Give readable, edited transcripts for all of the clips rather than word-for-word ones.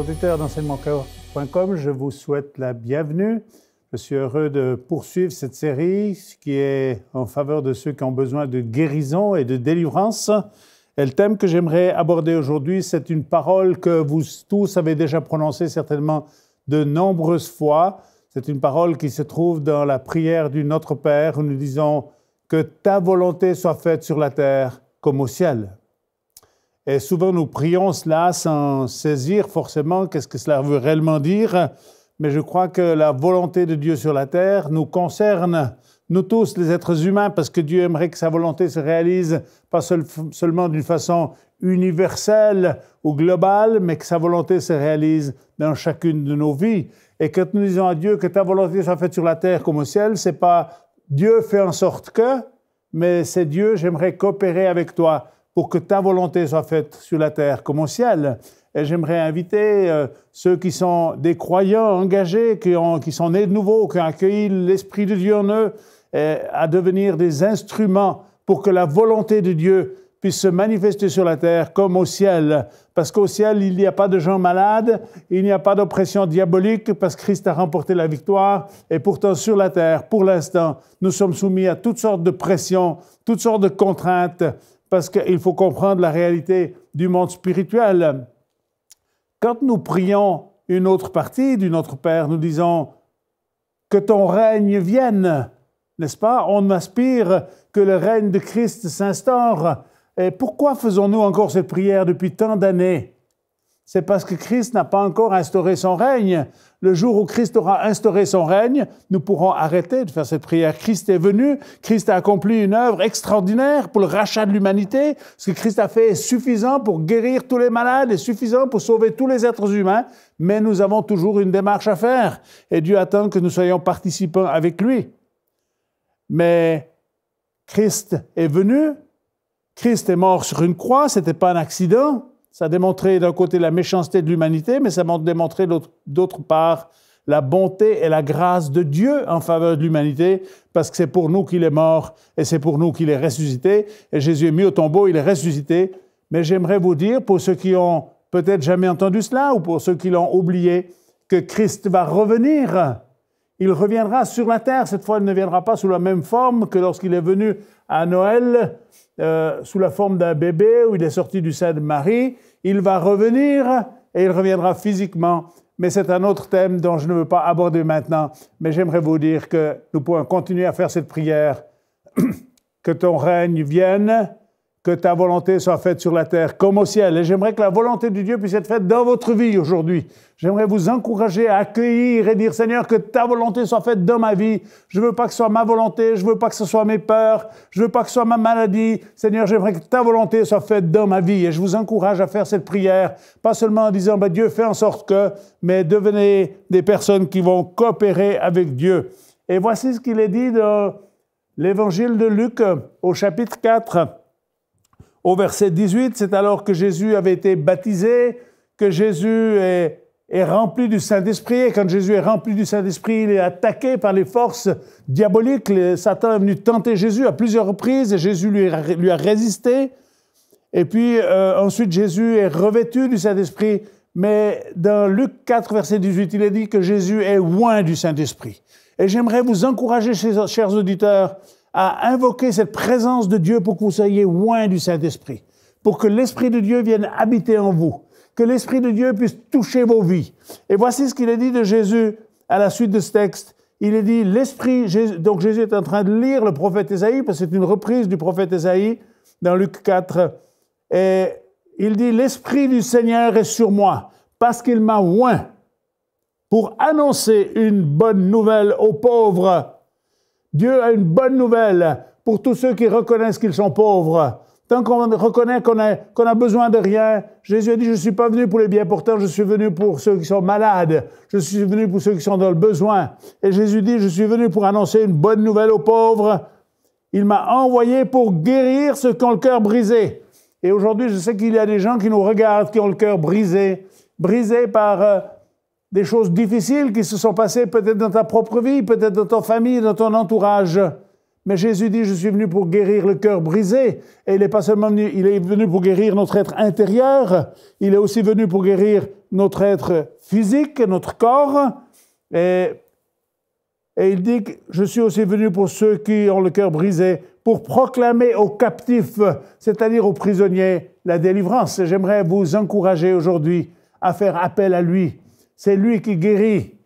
auditeurs d'enseignementcœur.com, je vous souhaite la bienvenue. Je suis heureux de poursuivre cette série qui est en faveur de ceux qui ont besoin de guérison et de délivrance. Et le thème que j'aimerais aborder aujourd'hui, c'est une parole que vous tous avez déjà prononcée certainement de nombreuses fois. C'est une parole qui se trouve dans la prière du Notre Père où nous disons « Que ta volonté soit faite sur la terre comme au ciel ». Et souvent, nous prions cela sans saisir forcément qu'est-ce que cela veut réellement dire. Mais je crois que la volonté de Dieu sur la terre nous concerne, nous tous, les êtres humains, parce que Dieu aimerait que sa volonté se réalise pas seulement d'une façon universelle ou globale, mais que sa volonté se réalise dans chacune de nos vies. Et quand nous disons à Dieu que ta volonté soit faite sur la terre comme au ciel, c'est pas Dieu fait en sorte que, mais c'est Dieu, j'aimerais coopérer avec toi pour que ta volonté soit faite sur la terre comme au ciel. Et j'aimerais inviter ceux qui sont des croyants engagés, qui sont nés de nouveau, qui ont accueilli l'Esprit de Dieu en eux, à devenir des instruments pour que la volonté de Dieu puisse se manifester sur la terre comme au ciel. Parce qu'au ciel, il n'y a pas de gens malades, il n'y a pas d'oppression diabolique, parce que Christ a remporté la victoire. Et pourtant, sur la terre, pour l'instant, nous sommes soumis à toutes sortes de pressions, toutes sortes de contraintes, parce qu'il faut comprendre la réalité du monde spirituel. Quand nous prions une autre partie du Notre Père, nous disons « Que ton règne vienne », n'est-ce pas? On aspire que le règne de Christ s'instaure. Et pourquoi faisons-nous encore cette prière depuis tant d'années? C'est parce que Christ n'a pas encore instauré son règne. Le jour où Christ aura instauré son règne, nous pourrons arrêter de faire cette prière. Christ est venu, Christ a accompli une œuvre extraordinaire pour le rachat de l'humanité. Ce que Christ a fait est suffisant pour guérir tous les malades, est suffisant pour sauver tous les êtres humains, mais nous avons toujours une démarche à faire. Et Dieu attend que nous soyons participants avec lui. Mais Christ est venu, Christ est mort sur une croix, ce n'était pas un accident. Ça a démontré d'un côté la méchanceté de l'humanité, mais ça a démontré d'autre part la bonté et la grâce de Dieu en faveur de l'humanité, parce que c'est pour nous qu'il est mort et c'est pour nous qu'il est ressuscité. Et Jésus est mis au tombeau, il est ressuscité. Mais j'aimerais vous dire, pour ceux qui ont peut-être jamais entendu cela ou pour ceux qui l'ont oublié, que Christ va revenir. Il reviendra sur la terre. Cette fois, il ne viendra pas sous la même forme que lorsqu'il est venu à Noël, sous la forme d'un bébé où il est sorti du sein de Marie. Il va revenir et il reviendra physiquement. Mais c'est un autre thème dont je ne veux pas aborder maintenant. Mais j'aimerais vous dire que nous pouvons continuer à faire cette prière. Que ton règne vienne, que ta volonté soit faite sur la terre comme au ciel. Et j'aimerais que la volonté de Dieu puisse être faite dans votre vie aujourd'hui. J'aimerais vous encourager à accueillir et dire, Seigneur, que ta volonté soit faite dans ma vie. Je ne veux pas que ce soit ma volonté, je ne veux pas que ce soit mes peurs, je ne veux pas que ce soit ma maladie. Seigneur, j'aimerais que ta volonté soit faite dans ma vie. Et je vous encourage à faire cette prière, pas seulement en disant, Dieu fait en sorte que, mais devenez des personnes qui vont coopérer avec Dieu. Et voici ce qu'il est dit dans l'Évangile de Luc au chapitre 4. Au verset 18, c'est alors que Jésus avait été baptisé, que Jésus est rempli du Saint-Esprit. Et quand Jésus est rempli du Saint-Esprit, il est attaqué par les forces diaboliques. Satan est venu tenter Jésus à plusieurs reprises et Jésus lui a résisté. Et puis ensuite, Jésus est revêtu du Saint-Esprit. Mais dans Luc 4, verset 18, il est dit que Jésus est oint du Saint-Esprit. Et j'aimerais vous encourager, chers auditeurs, à invoquer cette présence de Dieu pour que vous soyez oints du Saint-Esprit, pour que l'Esprit de Dieu vienne habiter en vous, que l'Esprit de Dieu puisse toucher vos vies. Et voici ce qu'il est dit de Jésus à la suite de ce texte. Il est dit, donc Jésus est en train de lire le prophète Ésaïe, parce que c'est une reprise du prophète Ésaïe dans Luc 4, et il dit, l'Esprit du Seigneur est sur moi, parce qu'il m'a oint pour annoncer une bonne nouvelle aux pauvres. Dieu a une bonne nouvelle pour tous ceux qui reconnaissent qu'ils sont pauvres. Tant qu'on reconnaît qu'on a besoin de rien, Jésus a dit, je ne suis pas venu pour les bien portants, je suis venu pour ceux qui sont malades. Je suis venu pour ceux qui sont dans le besoin. Et Jésus dit, je suis venu pour annoncer une bonne nouvelle aux pauvres. Il m'a envoyé pour guérir ceux qui ont le cœur brisé. Et aujourd'hui, je sais qu'il y a des gens qui nous regardent, qui ont le cœur brisé par des choses difficiles qui se sont passées peut-être dans ta propre vie, peut-être dans ta famille, dans ton entourage. Mais Jésus dit, je suis venu pour guérir le cœur brisé. Et il n'est pas seulement venu, il est venu pour guérir notre être intérieur, il est aussi venu pour guérir notre être physique, notre corps. Et il dit que je suis aussi venu pour ceux qui ont le cœur brisé, pour proclamer aux captifs, c'est-à-dire aux prisonniers, la délivrance. Et j'aimerais vous encourager aujourd'hui à faire appel à lui. C'est lui qui guérit,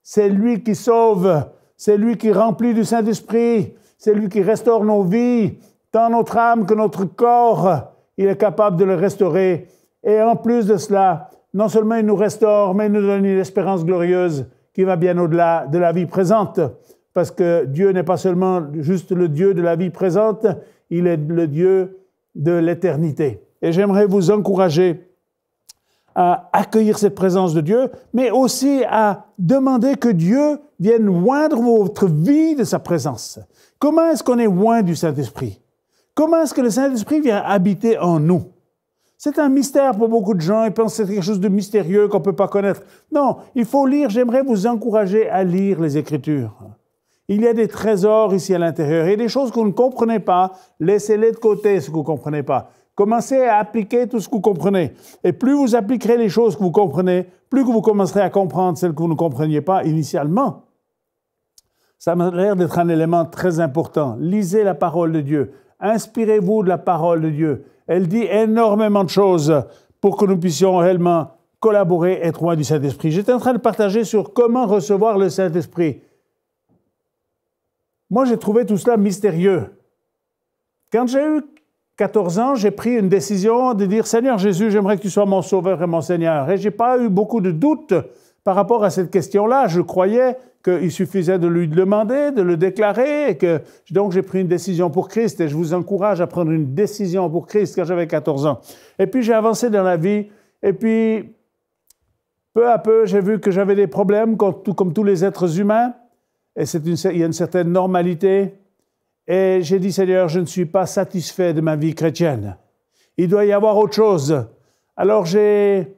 c'est lui qui sauve, c'est lui qui remplit du Saint-Esprit, c'est lui qui restaure nos vies, tant notre âme que notre corps. Il est capable de le restaurer. Et en plus de cela, non seulement il nous restaure, mais il nous donne une espérance glorieuse qui va bien au-delà de la vie présente. Parce que Dieu n'est pas seulement juste le Dieu de la vie présente, il est le Dieu de l'éternité. Et j'aimerais vous encourager à accueillir cette présence de Dieu, mais aussi à demander que Dieu vienne oindre votre vie de sa présence. Comment est-ce qu'on est oint du Saint-Esprit? Comment est-ce que le Saint-Esprit vient habiter en nous? C'est un mystère pour beaucoup de gens. Ils pensent que c'est quelque chose de mystérieux qu'on ne peut pas connaître. Non, il faut lire. J'aimerais vous encourager à lire les Écritures. Il y a des trésors ici à l'intérieur. Il y a des choses que vous ne comprenez pas. Laissez-les de côté, ce que vous ne comprenez pas. Commencez à appliquer tout ce que vous comprenez. Et plus vous appliquerez les choses que vous comprenez, plus que vous commencerez à comprendre celles que vous ne compreniez pas initialement. Ça m'a l'air d'être un élément très important. Lisez la parole de Dieu. Inspirez-vous de la parole de Dieu. Elle dit énormément de choses pour que nous puissions réellement collaborer, être loin du Saint-Esprit. J'étais en train de partager sur comment recevoir le Saint-Esprit. Moi, j'ai trouvé tout cela mystérieux. Quand j'ai eu 14 ans, j'ai pris une décision de dire « Seigneur Jésus, j'aimerais que tu sois mon Sauveur et mon Seigneur ». Et je n'ai pas eu beaucoup de doutes par rapport à cette question-là. Je croyais qu'il suffisait de lui demander, de le déclarer. Et que, donc, j'ai pris une décision pour Christ. Et je vous encourage à prendre une décision pour Christ quand j'avais 14 ans. Et puis, j'ai avancé dans la vie. Et puis, peu à peu, j'ai vu que j'avais des problèmes, comme tous les êtres humains. Et il y a une certaine normalité. Et j'ai dit, Seigneur, je ne suis pas satisfait de ma vie chrétienne. Il doit y avoir autre chose. Alors j'ai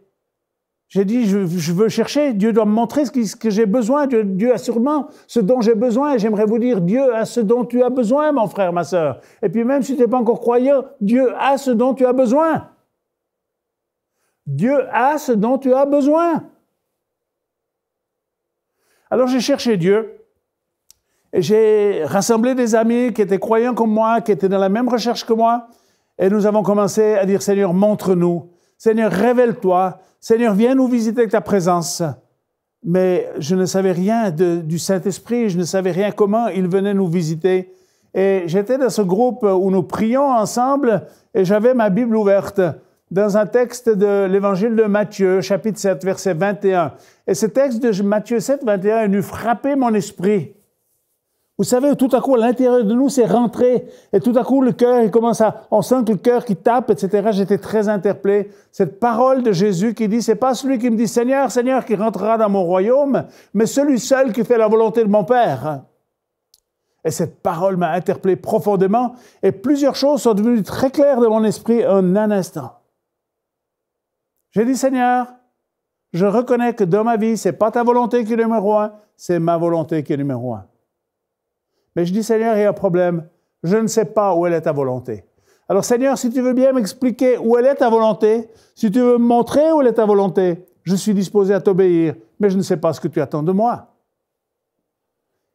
dit, je veux chercher. Dieu doit me montrer ce que j'ai besoin. Dieu a sûrement ce dont j'ai besoin. Et j'aimerais vous dire, Dieu a ce dont tu as besoin, mon frère, ma sœur. Et puis même si tu n'es pas encore croyant, Dieu a ce dont tu as besoin. Dieu a ce dont tu as besoin. Alors j'ai cherché Dieu. Et j'ai rassemblé des amis qui étaient croyants comme moi, qui étaient dans la même recherche que moi. Et nous avons commencé à dire, Seigneur, montre-nous. Seigneur, révèle-toi. Seigneur, viens nous visiter avec ta présence. Mais je ne savais rien du Saint-Esprit. Je ne savais rien comment il venait nous visiter. Et j'étais dans ce groupe où nous prions ensemble et j'avais ma Bible ouverte dans un texte de l'Évangile de Matthieu, chapitre 7, verset 21. Et ce texte de Matthieu 7, 21 est venu frapper mon esprit. Vous savez, tout à coup, à l'intérieur de nous, c'est rentré. Et tout à coup, le cœur, on sent que le cœur qui tape, etc. J'étais très interpellé. Cette parole de Jésus qui dit, c'est pas celui qui me dit Seigneur, Seigneur, qui rentrera dans mon royaume, mais celui seul qui fait la volonté de mon Père. Et cette parole m'a interpellé profondément. Et plusieurs choses sont devenues très claires dans mon esprit en un instant. J'ai dit, Seigneur, je reconnais que dans ma vie, c'est pas ta volonté qui est numéro un, c'est ma volonté qui est numéro un. Mais je dis, Seigneur, il y a un problème. Je ne sais pas où elle est ta volonté. Alors, Seigneur, si tu veux bien m'expliquer où elle est ta volonté, si tu veux me montrer où elle est ta volonté, je suis disposé à t'obéir, mais je ne sais pas ce que tu attends de moi.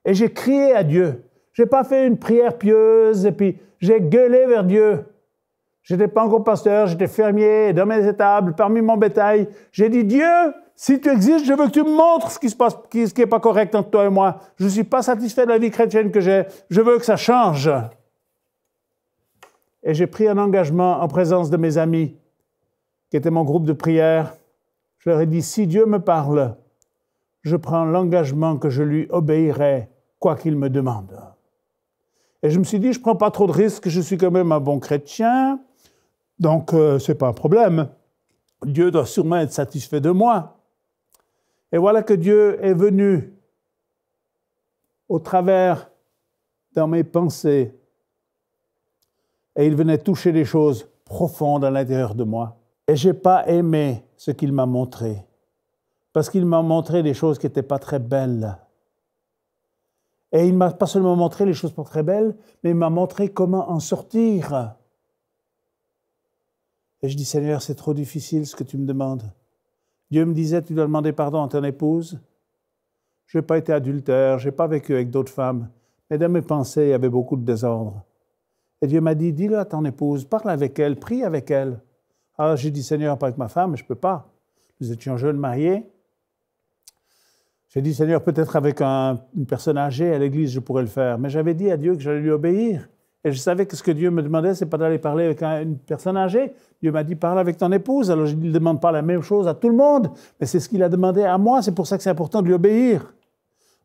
Et j'ai crié à Dieu. Je n'ai pas fait une prière pieuse et puis j'ai gueulé vers Dieu. Je n'étais pas encore pasteur, j'étais fermier dans mes étables, parmi mon bétail. J'ai dit, Dieu, si tu existes, je veux que tu me montres ce qui se passe, ce qui n'est pas correct entre toi et moi. Je ne suis pas satisfait de la vie chrétienne que j'ai. Je veux que ça change. Et j'ai pris un engagement en présence de mes amis, qui étaient mon groupe de prière. Je leur ai dit, si Dieu me parle, je prends l'engagement que je lui obéirai, quoi qu'il me demande. Et je me suis dit, je ne prends pas trop de risques, je suis quand même un bon chrétien, donc ce n'est pas un problème. Dieu doit sûrement être satisfait de moi. Et voilà que Dieu est venu au travers dans mes pensées et il venait toucher des choses profondes à l'intérieur de moi. Et je n'ai pas aimé ce qu'il m'a montré, parce qu'il m'a montré des choses qui n'étaient pas très belles. Et il ne m'a pas seulement montré les choses pas très belles, mais il m'a montré comment en sortir. Et je dis, Seigneur, c'est trop difficile ce que tu me demandes. Dieu me disait, tu dois demander pardon à ton épouse. Je n'ai pas été adultère, je n'ai pas vécu avec d'autres femmes. Mais dans mes pensées, il y avait beaucoup de désordre. Et Dieu m'a dit, dis-le à ton épouse, parle avec elle, prie avec elle. Alors j'ai dit, Seigneur, pas avec ma femme, je ne peux pas. Nous étions jeunes mariés. J'ai dit, Seigneur, peut-être avec une personne âgée à l'église, je pourrais le faire. Mais j'avais dit à Dieu que j'allais lui obéir. Et je savais que ce que Dieu me demandait, ce n'est pas d'aller parler avec une personne âgée. Dieu m'a dit, parle avec ton épouse. Alors je ne demande pas la même chose à tout le monde, mais c'est ce qu'il a demandé à moi. C'est pour ça que c'est important de lui obéir.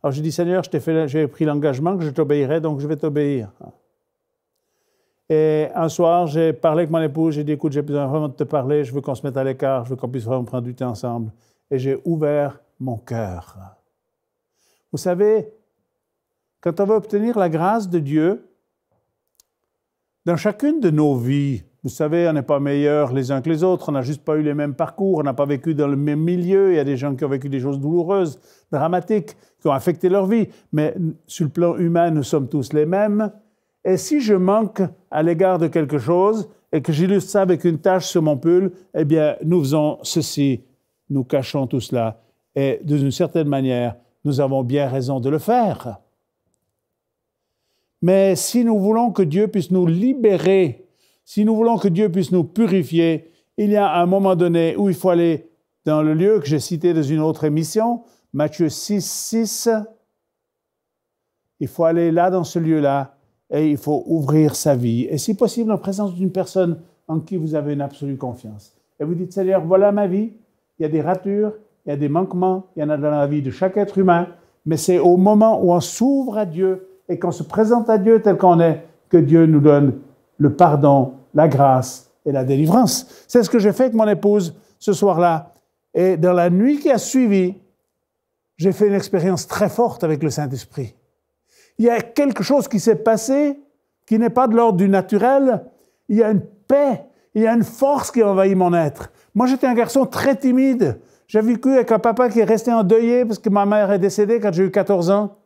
Alors j'ai dit, Seigneur, j'ai pris l'engagement que je t'obéirais, donc je vais t'obéir. Et un soir, j'ai parlé avec mon épouse, j'ai dit, écoute, j'ai besoin vraiment de te parler, je veux qu'on se mette à l'écart, je veux qu'on puisse vraiment prendre du temps ensemble. Et j'ai ouvert mon cœur. Vous savez, quand on veut obtenir la grâce de Dieu, dans chacune de nos vies, vous savez, on n'est pas meilleurs les uns que les autres, on n'a juste pas eu les mêmes parcours, on n'a pas vécu dans le même milieu, il y a des gens qui ont vécu des choses douloureuses, dramatiques, qui ont affecté leur vie, mais sur le plan humain, nous sommes tous les mêmes. Et si je manque à l'égard de quelque chose et que j'illustre ça avec une tache sur mon pull, eh bien, nous faisons ceci, nous cachons tout cela. Et d'une certaine manière, nous avons bien raison de le faire. Mais si nous voulons que Dieu puisse nous libérer, si nous voulons que Dieu puisse nous purifier, il y a un moment donné où il faut aller dans le lieu que j'ai cité dans une autre émission, Matthieu 6, 6. Il faut aller là, dans ce lieu-là, et il faut ouvrir sa vie. Et si possible, en présence d'une personne en qui vous avez une absolue confiance. Et vous dites, Seigneur, voilà ma vie, il y a des ratures, il y a des manquements, il y en a dans la vie de chaque être humain, mais c'est au moment où on s'ouvre à Dieu et qu'on se présente à Dieu tel qu'on est, que Dieu nous donne le pardon, la grâce et la délivrance. C'est ce que j'ai fait avec mon épouse ce soir-là. Et dans la nuit qui a suivi, j'ai fait une expérience très forte avec le Saint-Esprit. Il y a quelque chose qui s'est passé qui n'est pas de l'ordre du naturel. Il y a une paix, il y a une force qui envahit mon être. Moi, j'étais un garçon très timide. J'ai vécu avec un papa qui est resté endeuillé parce que ma mère est décédée quand j'ai eu 14 ans.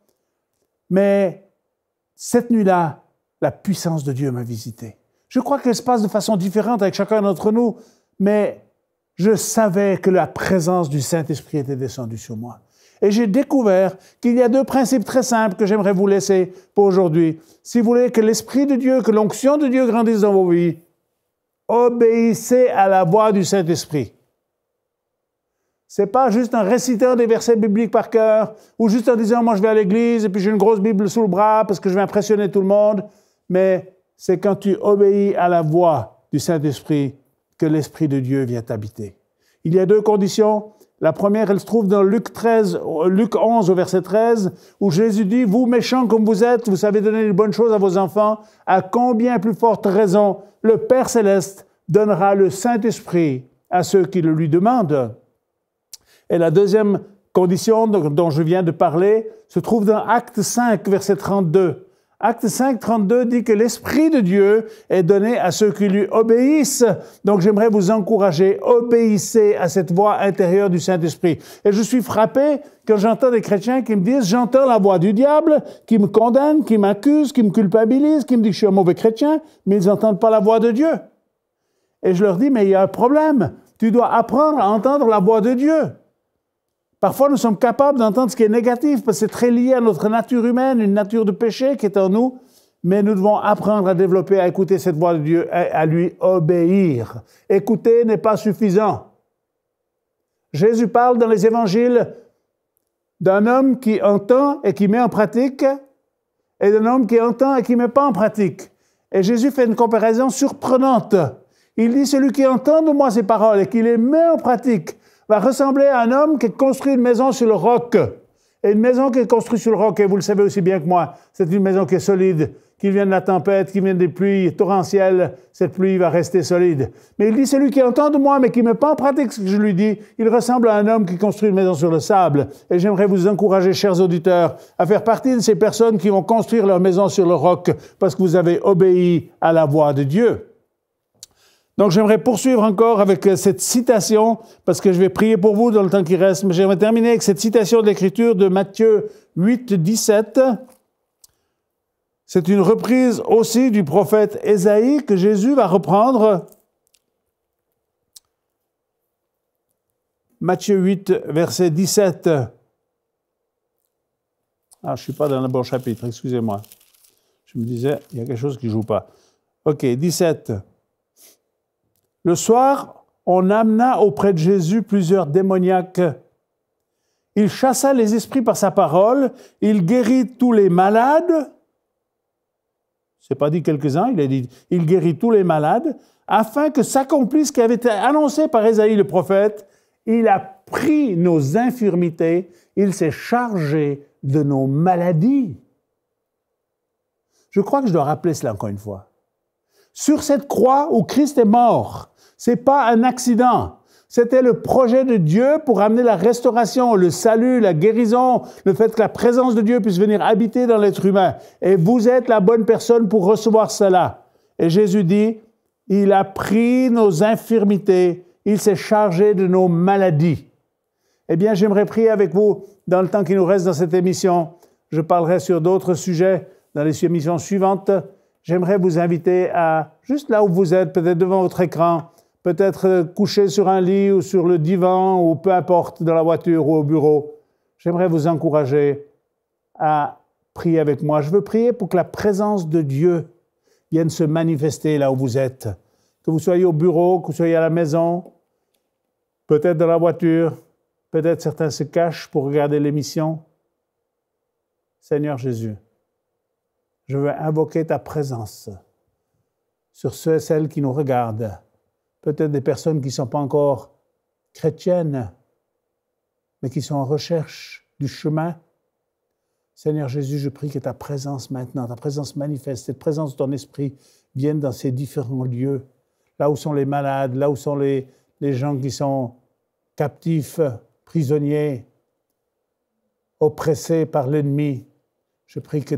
Mais cette nuit-là, la puissance de Dieu m'a visité. Je crois qu'elle se passe de façon différente avec chacun d'entre nous, mais je savais que la présence du Saint-Esprit était descendue sur moi. Et j'ai découvert qu'il y a deux principes très simples que j'aimerais vous laisser pour aujourd'hui. Si vous voulez que l'Esprit de Dieu, que l'onction de Dieu grandisse dans vos vies, obéissez à la voix du Saint-Esprit. Ce n'est pas juste en récitant des versets bibliques par cœur, ou juste en disant « moi je vais à l'église et puis j'ai une grosse Bible sous le bras parce que je vais impressionner tout le monde », mais c'est quand tu obéis à la voix du Saint-Esprit que l'Esprit de Dieu vient t'habiter. Il y a deux conditions. La première, elle se trouve dans Luc 11 au verset 13, où Jésus dit « Vous méchants comme vous êtes, vous savez donner les bonnes choses à vos enfants, à combien plus forte raison le Père Céleste donnera le Saint-Esprit à ceux qui le lui demandent. » Et la deuxième condition dont je viens de parler se trouve dans Acte 5, verset 32. Acte 5, 32 dit que l'Esprit de Dieu est donné à ceux qui lui obéissent. Donc j'aimerais vous encourager, obéissez à cette voix intérieure du Saint-Esprit. Et je suis frappé quand j'entends des chrétiens qui me disent « J'entends la voix du diable, qui me condamne, qui m'accuse, qui me culpabilise, qui me dit que je suis un mauvais chrétien, mais ils n'entendent pas la voix de Dieu. » Et je leur dis « Mais il y a un problème. Tu dois apprendre à entendre la voix de Dieu. » Parfois, nous sommes capables d'entendre ce qui est négatif, parce que c'est très lié à notre nature humaine, une nature de péché qui est en nous, mais nous devons apprendre à développer, à écouter cette voix de Dieu, à lui obéir. Écouter n'est pas suffisant. Jésus parle dans les évangiles d'un homme qui entend et qui met en pratique, et d'un homme qui entend et qui ne met pas en pratique. Et Jésus fait une comparaison surprenante. Il dit, celui qui entend de moi ces paroles et qui les met en pratique, va ressembler à un homme qui construit une maison sur le roc. Et une maison qui est construite sur le roc, et vous le savez aussi bien que moi, c'est une maison qui est solide, qui vient de la tempête, qui vient des pluies torrentielles, cette pluie va rester solide. Mais il dit, celui qui entend de moi, mais qui ne met pas en pratique ce que je lui dis, il ressemble à un homme qui construit une maison sur le sable. Et j'aimerais vous encourager, chers auditeurs, à faire partie de ces personnes qui vont construire leur maison sur le roc, parce que vous avez obéi à la voix de Dieu. Donc, j'aimerais poursuivre encore avec cette citation, parce que je vais prier pour vous dans le temps qui reste, mais j'aimerais terminer avec cette citation de l'Écriture de Matthieu 8, 17. C'est une reprise aussi du prophète Ésaïe que Jésus va reprendre. Matthieu 8, verset 17. Ah, je ne suis pas dans le bon chapitre, excusez-moi. Je me disais, il y a quelque chose qui ne joue pas. OK, 17. Le soir, on amena auprès de Jésus plusieurs démoniaques. Il chassa les esprits par sa parole, il guérit tous les malades. Ce n'est pas dit quelques-uns, il a dit, il guérit tous les malades, afin que s'accomplisse ce qui avait été annoncé par Ésaïe le prophète. Il a pris nos infirmités, il s'est chargé de nos maladies. Je crois que je dois rappeler cela encore une fois. Sur cette croix où Christ est mort, ce n'est pas un accident. C'était le projet de Dieu pour amener la restauration, le salut, la guérison, le fait que la présence de Dieu puisse venir habiter dans l'être humain. Et vous êtes la bonne personne pour recevoir cela. Et Jésus dit, il a pris nos infirmités, il s'est chargé de nos maladies. Eh bien, j'aimerais prier avec vous dans le temps qui nous reste dans cette émission. Je parlerai sur d'autres sujets dans les émissions suivantes. J'aimerais vous inviter à, juste là où vous êtes, peut-être devant votre écran, peut-être couché sur un lit ou sur le divan ou peu importe, dans la voiture ou au bureau. J'aimerais vous encourager à prier avec moi. Je veux prier pour que la présence de Dieu vienne se manifester là où vous êtes. Que vous soyez au bureau, que vous soyez à la maison, peut-être dans la voiture, peut-être certains se cachent pour regarder l'émission. Seigneur Jésus, je veux invoquer ta présence sur ceux et celles qui nous regardent. Peut-être des personnes qui ne sont pas encore chrétiennes, mais qui sont en recherche du chemin. Seigneur Jésus, je prie que ta présence maintenant, ta présence manifeste, cette présence de ton esprit vienne dans ces différents lieux, là où sont les malades, là où sont les gens qui sont captifs, prisonniers, oppressés par l'ennemi. Je prie que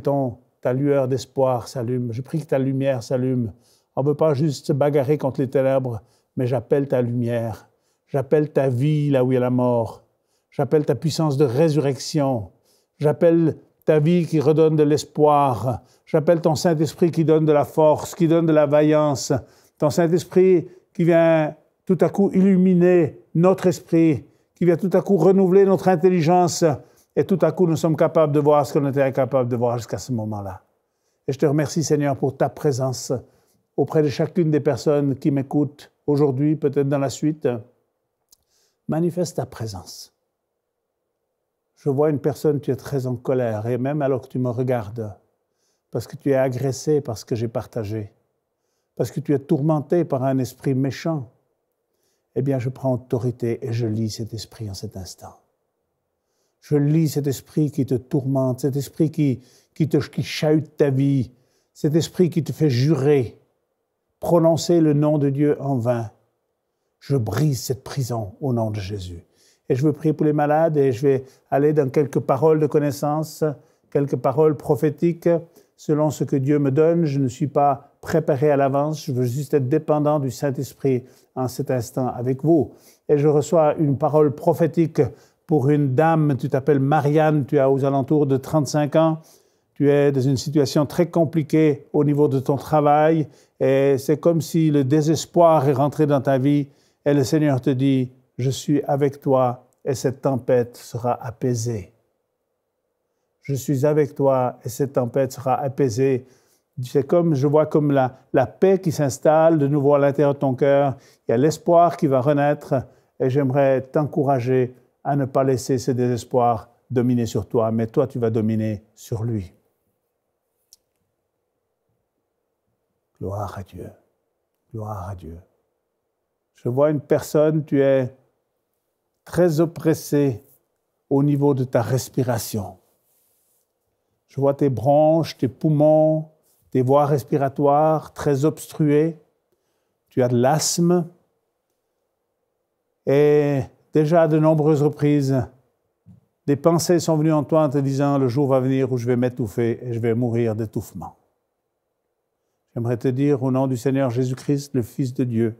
ta lueur d'espoir s'allume. Je prie que ta lumière s'allume. On ne veut pas juste se bagarrer contre les ténèbres, mais j'appelle ta lumière. J'appelle ta vie là où il y a la mort. J'appelle ta puissance de résurrection. J'appelle ta vie qui redonne de l'espoir. J'appelle ton Saint-Esprit qui donne de la force, qui donne de la vaillance. Ton Saint-Esprit qui vient tout à coup illuminer notre esprit, qui vient tout à coup renouveler notre intelligence. Et tout à coup, nous sommes capables de voir ce qu'on était incapable de voir jusqu'à ce moment-là. Et je te remercie, Seigneur, pour ta présence auprès de chacune des personnes qui m'écoutent aujourd'hui, peut-être dans la suite. Manifeste ta présence. Je vois une personne, tu es très en colère, et même alors que tu me regardes, parce que tu es agressé par ce que j'ai partagé, parce que tu es tourmenté par un esprit méchant, eh bien, je prends autorité et je lis cet esprit en cet instant. Je lis cet esprit qui te tourmente, cet esprit qui chahute ta vie, cet esprit qui te fait jurer, prononcer le nom de Dieu en vain. Je brise cette prison au nom de Jésus. Et je veux prier pour les malades et je vais aller dans quelques paroles de connaissance, quelques paroles prophétiques selon ce que Dieu me donne. Je ne suis pas préparé à l'avance, je veux juste être dépendant du Saint-Esprit en cet instant avec vous. Et je reçois une parole prophétique pour une dame, tu t'appelles Marianne, tu as aux alentours de 35 ans, tu es dans une situation très compliquée au niveau de ton travail et c'est comme si le désespoir est rentré dans ta vie et le Seigneur te dit, je suis avec toi et cette tempête sera apaisée. Je suis avec toi et cette tempête sera apaisée. C'est comme, je vois comme la paix qui s'installe de nouveau à l'intérieur de ton cœur. Il y a l'espoir qui va renaître et j'aimerais t'encourager à ne pas laisser ce désespoir dominer sur toi, mais toi, tu vas dominer sur lui. Gloire à Dieu. Gloire à Dieu. Je vois une personne, tu es très oppressé au niveau de ta respiration. Je vois tes bronches, tes poumons, tes voies respiratoires très obstruées. Tu as de l'asthme et déjà à de nombreuses reprises, des pensées sont venues en toi en te disant « Le jour va venir où je vais m'étouffer et je vais mourir d'étouffement. » J'aimerais te dire au nom du Seigneur Jésus-Christ, le Fils de Dieu,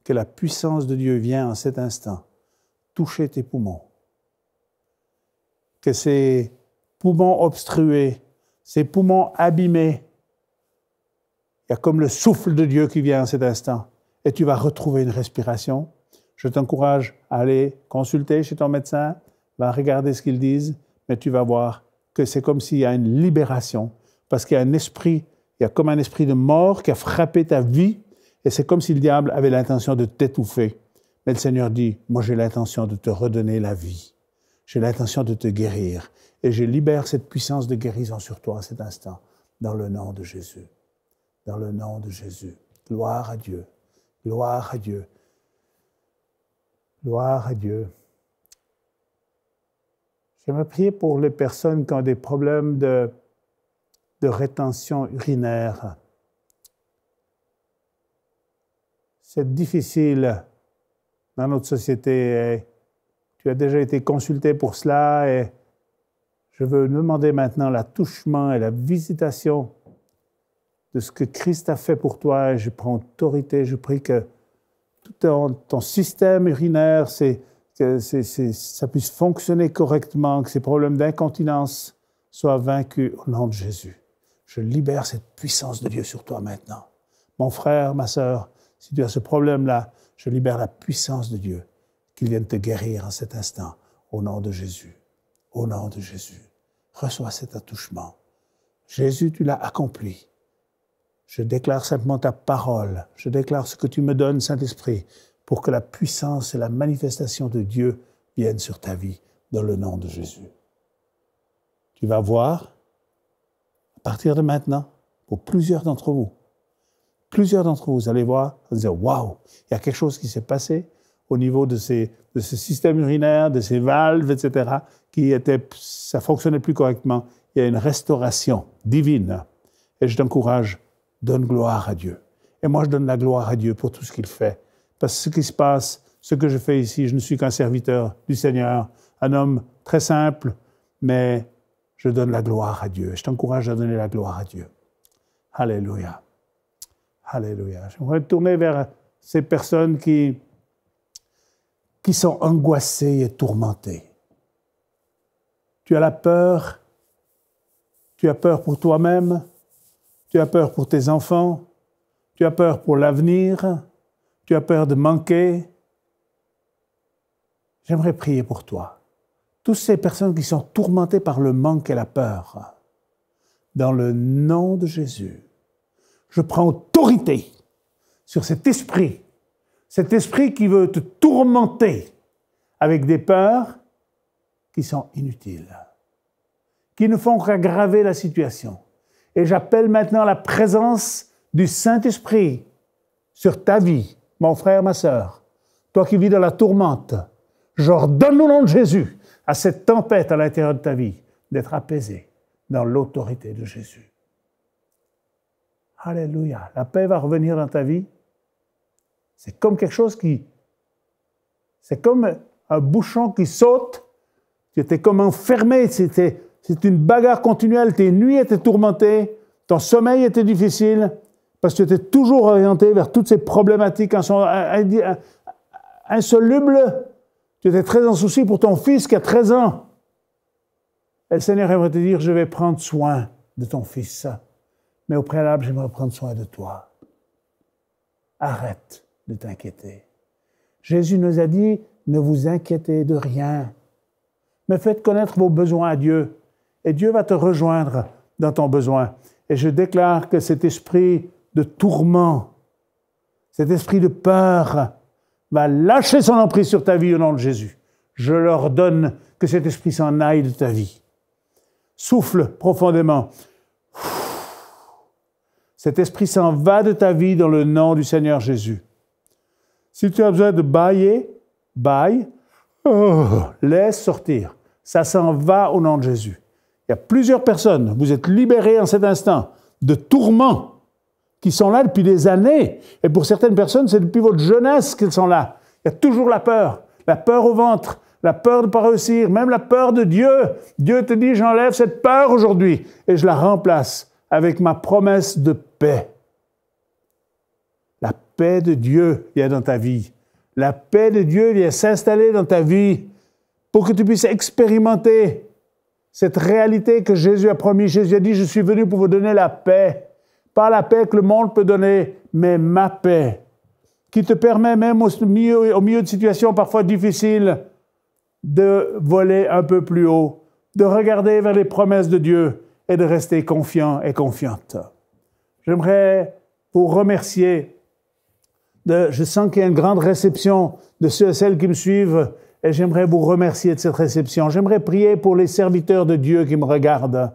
que la puissance de Dieu vient en cet instant toucher tes poumons. Que ces poumons obstrués, ces poumons abîmés, il y a comme le souffle de Dieu qui vient en cet instant et tu vas retrouver une respiration. Je t'encourage à aller consulter chez ton médecin, va regarder ce qu'ils disent, mais tu vas voir que c'est comme s'il y a une libération, parce qu'il y a un esprit, il y a comme un esprit de mort qui a frappé ta vie, et c'est comme si le diable avait l'intention de t'étouffer. Mais le Seigneur dit, moi j'ai l'intention de te redonner la vie. J'ai l'intention de te guérir. Et je libère cette puissance de guérison sur toi à cet instant, dans le nom de Jésus. Dans le nom de Jésus. Gloire à Dieu. Gloire à Dieu. Gloire à Dieu. J'aimerais prier pour les personnes qui ont des problèmes de rétention urinaire. C'est difficile dans notre société. Tu as déjà été consulté pour cela et je veux demander maintenant l'attouchement et la visitation de ce que Christ a fait pour toi. Et je prends autorité, je prie que tout ton système urinaire, ça puisse fonctionner correctement, que ces problèmes d'incontinence soient vaincus au nom de Jésus. Je libère cette puissance de Dieu sur toi maintenant. Mon frère, ma sœur, si tu as ce problème-là, je libère la puissance de Dieu, qu'il vienne te guérir en cet instant, au nom de Jésus. Au nom de Jésus. Reçois cet attouchement. Jésus, tu l'as accompli. Je déclare simplement ta parole. Je déclare ce que tu me donnes, Saint-Esprit, pour que la puissance et la manifestation de Dieu viennent sur ta vie, dans le nom de Jésus. Tu vas voir, à partir de maintenant, pour plusieurs d'entre vous, vous allez voir, vous allez dire, waouh, il y a quelque chose qui s'est passé au niveau de ce système urinaire, de ces valves, etc., ça ne fonctionnait plus correctement. Il y a une restauration divine. Et je t'encourage, donne gloire à Dieu. Et moi, je donne la gloire à Dieu pour tout ce qu'il fait. Parce que ce qui se passe, ce que je fais ici, je ne suis qu'un serviteur du Seigneur, un homme très simple, mais je donne la gloire à Dieu. Je t'encourage à donner la gloire à Dieu. Alléluia. Alléluia. J'aimerais tourner vers ces personnes qui sont angoissées et tourmentées. Tu as la peur, tu as peur pour toi-même, tu as peur pour tes enfants, tu as peur pour l'avenir, tu as peur de manquer. J'aimerais prier pour toi. Toutes ces personnes qui sont tourmentées par le manque et la peur, dans le nom de Jésus, je prends autorité sur cet esprit qui veut te tourmenter avec des peurs qui sont inutiles, qui ne font qu'aggraver la situation. Et j'appelle maintenant la présence du Saint-Esprit sur ta vie, mon frère, ma sœur, toi qui vis dans la tourmente. J'ordonne au nom de Jésus à cette tempête à l'intérieur de ta vie d'être apaisée dans l'autorité de Jésus. Alléluia. La paix va revenir dans ta vie. C'est comme quelque chose c'est comme un bouchon qui saute. Tu étais comme enfermé. C'est une bagarre continuelle. Tes nuits étaient tourmentées. Ton sommeil était difficile parce que tu étais toujours orienté vers toutes ces problématiques insolubles. Tu étais très en souci pour ton fils qui a 13 ans. Et le Seigneur aimerait te dire, je vais prendre soin de ton fils. Mais au préalable, j'aimerais prendre soin de toi. Arrête de t'inquiéter. Jésus nous a dit, ne vous inquiétez de rien, mais faites connaître vos besoins à Dieu. Et Dieu va te rejoindre dans ton besoin. Et je déclare que cet esprit de tourment, cet esprit de peur, va lâcher son emprise sur ta vie au nom de Jésus. Je leur ordonne que cet esprit s'en aille de ta vie. Souffle profondément. Cet esprit s'en va de ta vie dans le nom du Seigneur Jésus. Si tu as besoin de bailler, baille. Laisse sortir. Ça s'en va au nom de Jésus. Il y a plusieurs personnes, vous êtes libérés en cet instant de tourments qui sont là depuis des années. Et pour certaines personnes, c'est depuis votre jeunesse qu'ils sont là. Il y a toujours la peur au ventre, la peur de ne pas réussir, même la peur de Dieu. Dieu te dit, j'enlève cette peur aujourd'hui et je la remplace avec ma promesse de paix. La paix de Dieu vient dans ta vie. La paix de Dieu vient s'installer dans ta vie pour que tu puisses expérimenter cette réalité que Jésus a promis. Jésus a dit, je suis venu pour vous donner la paix. Pas la paix que le monde peut donner, mais ma paix. qui te permet même au milieu de situations parfois difficiles de voler un peu plus haut, de regarder vers les promesses de Dieu et de rester confiant et confiante. J'aimerais vous remercier. Je sens qu'il y a une grande réception de ceux et celles qui me suivent et j'aimerais vous remercier de cette réception. J'aimerais prier pour les serviteurs de Dieu qui me regardent,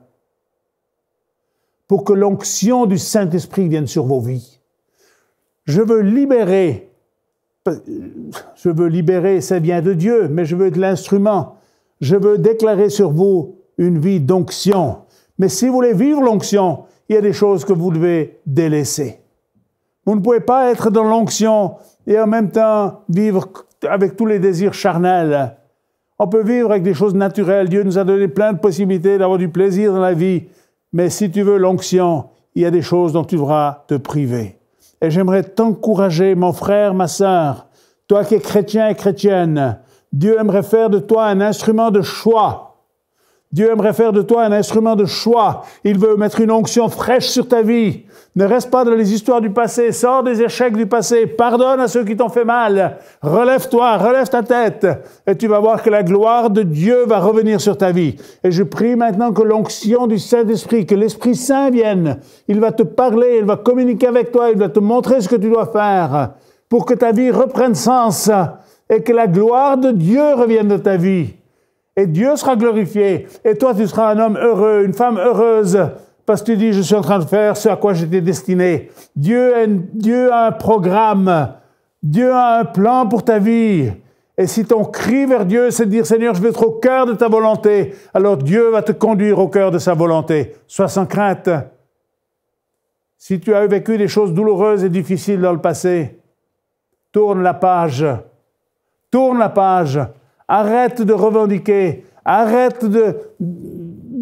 pour que l'onction du Saint-Esprit vienne sur vos vies. Je veux libérer, ça vient de Dieu, mais je veux être l'instrument. Je veux déclarer sur vous une vie d'onction. Mais si vous voulez vivre l'onction, il y a des choses que vous devez délaisser. Vous ne pouvez pas être dans l'onction et en même temps vivre avec tous les désirs charnels. On peut vivre avec des choses naturelles. Dieu nous a donné plein de possibilités d'avoir du plaisir dans la vie. Mais si tu veux l'onction, il y a des choses dont tu devras te priver. Et j'aimerais t'encourager, mon frère, ma sœur, toi qui es chrétien et chrétienne, Dieu aimerait faire de toi un instrument de choix. Dieu aimerait faire de toi un instrument de choix. Il veut mettre une onction fraîche sur ta vie. Ne reste pas dans les histoires du passé. Sors des échecs du passé. Pardonne à ceux qui t'ont fait mal. Relève-toi, relève ta tête. Et tu vas voir que la gloire de Dieu va revenir sur ta vie. Et je prie maintenant que l'onction du Saint-Esprit, que l'Esprit Saint vienne. Il va te parler, il va communiquer avec toi, il va te montrer ce que tu dois faire pour que ta vie reprenne sens et que la gloire de Dieu revienne de ta vie. Et Dieu sera glorifié. Et toi, tu seras un homme heureux, une femme heureuse, parce que tu dis, je suis en train de faire ce à quoi j'étais destiné. Dieu a un programme. Dieu a un plan pour ta vie. Et si ton cri vers Dieu, c'est de dire, Seigneur, je veux être au cœur de ta volonté, alors Dieu va te conduire au cœur de sa volonté. Sois sans crainte. Si tu as vécu des choses douloureuses et difficiles dans le passé, tourne la page. Tourne la page. Arrête de revendiquer, arrête de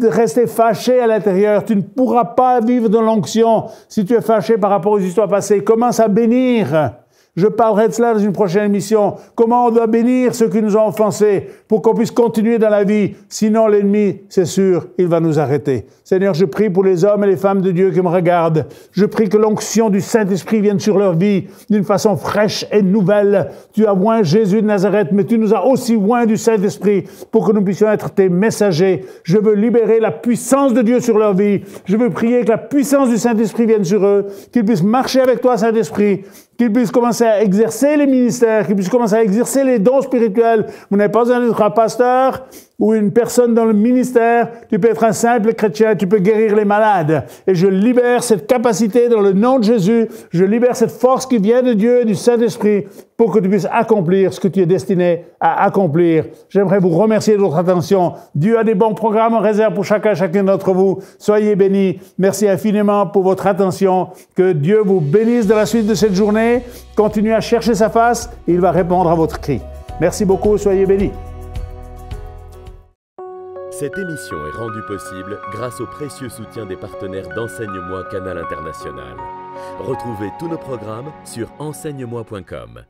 rester fâché à l'intérieur. Tu ne pourras pas vivre dans l'onction si tu es fâché par rapport aux histoires passées. Commence à bénir. Je parlerai de cela dans une prochaine émission. Comment on doit bénir ceux qui nous ont offensés pour qu'on puisse continuer dans la vie. Sinon, l'ennemi, c'est sûr, il va nous arrêter. Seigneur, je prie pour les hommes et les femmes de Dieu qui me regardent. Je prie que l'onction du Saint-Esprit vienne sur leur vie d'une façon fraîche et nouvelle. Tu as oint Jésus de Nazareth, mais tu nous as aussi oint du Saint-Esprit pour que nous puissions être tes messagers. Je veux libérer la puissance de Dieu sur leur vie. Je veux prier que la puissance du Saint-Esprit vienne sur eux, qu'ils puissent marcher avec toi, Saint-Esprit, qu'ils puissent commencer à exercer les ministères, qu'ils puissent commencer à exercer les dons spirituels. Vous n'avez pas besoin d'être un pasteur ou une personne dans le ministère. Tu peux être un simple chrétien, tu peux guérir les malades. Et je libère cette capacité dans le nom de Jésus. Je libère cette force qui vient de Dieu et du Saint-Esprit pour que tu puisses accomplir ce que tu es destiné à accomplir. J'aimerais vous remercier de votre attention. Dieu a des bons programmes en réserve pour chacun d'entre vous. Soyez bénis. Merci infiniment pour votre attention. Que Dieu vous bénisse dans la suite de cette journée. Continuez à chercher sa face. Il va répondre à votre cri. Merci beaucoup. Soyez bénis. Cette émission est rendue possible grâce au précieux soutien des partenaires d'Enseigne-moi Canal International. Retrouvez tous nos programmes sur enseigne-moi.com.